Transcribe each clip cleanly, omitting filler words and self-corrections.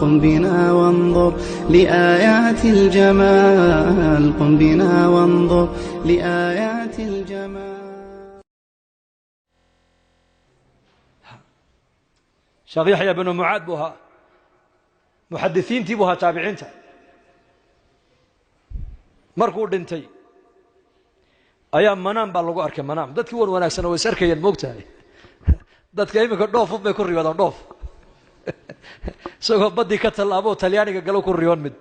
قم بنا وانظر لآيات الجمال قم بنا وانظر لآيات الجمال. شيخ يحيى بن معاذ بها محدثين تبوها تابعين markuu dhintay ayaa manaan baa lagu arkay manaan dadkii war wanaagsan oo isarkayeen moogtahay dadka iminka dhoof bay ku riyoodaan dhoof isagoo badii ka talaabo Talyaaniga galo ku riyoon mid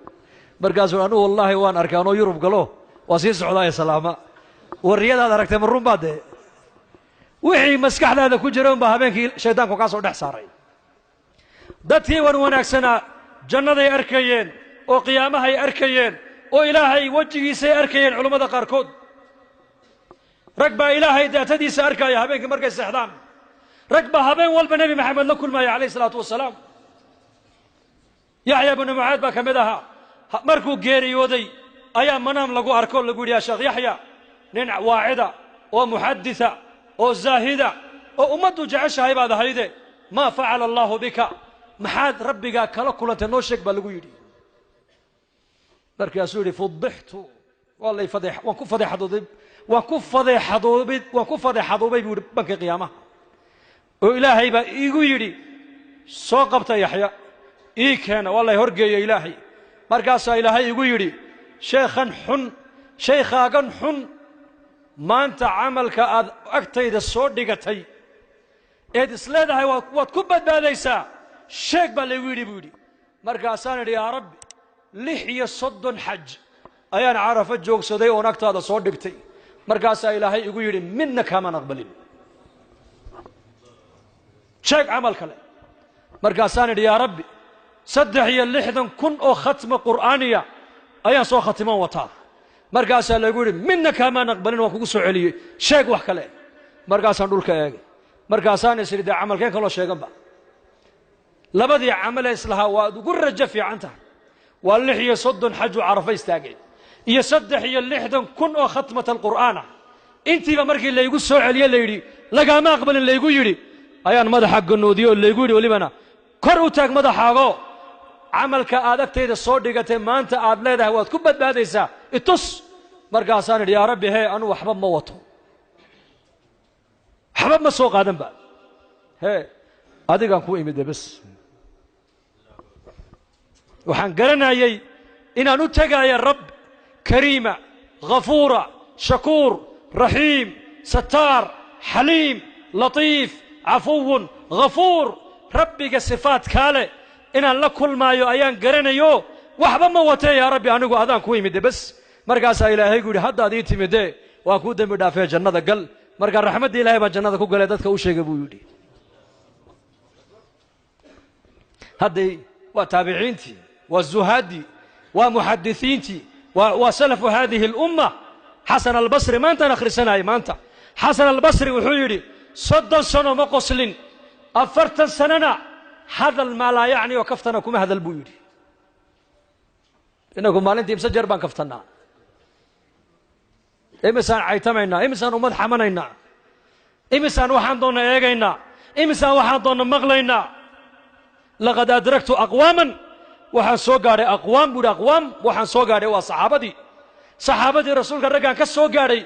markaasuu anu wallahi waan arkaanoo Yurub galo waa sii socdaa salaama wariyadaad aragtay marun baade wixii maskaxdaada ku jira baa habeenkii shaydaanku ka soo dhex saaray dadkii war wanaagsana jannaday arkayeen oo qiyaamaha ay arkayeen oo ilaahay wajigiisa arkayeen culimada qaar kood rag baa ilaahay daatadiisa arkaya habeenkii markay seexdaan rag baa habeen walba nabi maxamed la kulmaya calayhi salaatu wasalaam yaxya ibn mucaad baa kamid aha markuu geeriyooday ayaa manaam lagu arko lagu yiri sheekh yaxya nin waacida oo muhaddisa oo zaahida oo ummadu jeceshahay baad ahayde ma facala allah bika maxaad rabbiga kala kulantay noo sheeg baa lagu yiri markaasuu yiri fudhixtu wallahi fadix waan ku fadeexadoobay buu banka qiyaamaha oo ilaahay baa iigu yiri soo qabta yaxya ii keena wallahi horgeeyo ilaahay markaasaa ilaahay iigu yiri sheekhagan xun maanta camalka aad agtayda soo dhigatay eed isleedahay waad ku badbaadaysaa sheeg baa laygu yidhi buu yidhi markaasaan idhi yaa rabbi 36 xaj ayaan carafa joogsaday oo nagtaada soo dhigtay markaasaa ilaahay igu yidhi midna kama aqbalin sheeg camal kale markaasaan idhi yaa rabbi 63 oo khatma qur'aaniya ayaan soo khatiman wataa markaasaa lagu yidhi midna kama aqbalin waan kugu soo celiyey sheeg wax kale markaasaan dhulka eegay markaasaan isiri camalkeen kale sheeganba labadii camal islaha waa ugu rajo fiican tahay waa 36 xaj carafa istaagay iyo 63 oo khatmata qur'aana intiiba markii la igu soo celiyay la yiri lagama aqbalin la igu yiri ayaan madaxa ganoodiyo la igu yiri walibana kor u taag madaxaago camalka aad agtayda soo dhigatay maanta aad leedahay waad ku badbaadaysaa itus markaasaan idhi yaa rabbi anu waxba ma wato waxba ma soo qaadan ba adigaan ku imid bas waxaan garanayay inaan u tagayo rab kariima ghafuura shakuur rahiim sataar xaliim latiif cafuwun ghafuur rabbiga sifaat kale inaan la kulmaayo ayaan garanayo waxba ma watay yaa rabbi anigu adaan ku imid bas markaasaa ilaahay gu yidhi haddaad ii timidee waan kuu dembi dhaafee jannada gal markaa raxmadda ilaahay baan jannada ku galay dadka u sheegay buu yidhi hadday waa taabiciintii والزهادي ومحدثينتي وسلف هذه الأمة حسن البصري ما أنت نخر سنة ما أنت حسن البصري وحيري صد سنة مقصل أفرت سننا هذا ما لا يعني وكفتناكم هذا البيوري إنكم مالنتي مسجر بان كفتنا إمسان عيتمينا إمسان ومد حمنينا إمسان وحان دون إيغينا إمسان وحان دون مغلينا لقد أدركت أقواما waxaan soo gaaray aqwaam buu aqwaam waxaan soo gaaray waa saxaabadii rasuulka raggan ka soo gaaray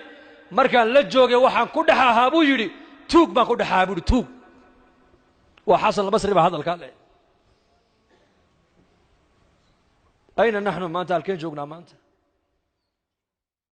markaan la joogay waxaan ku dhaxahaa buu yiri tuug baan ku dhaxahaa buu tuug waa xasan al-basri baa hadalka leh ayna nahnu maanta halkeen joognaa maanta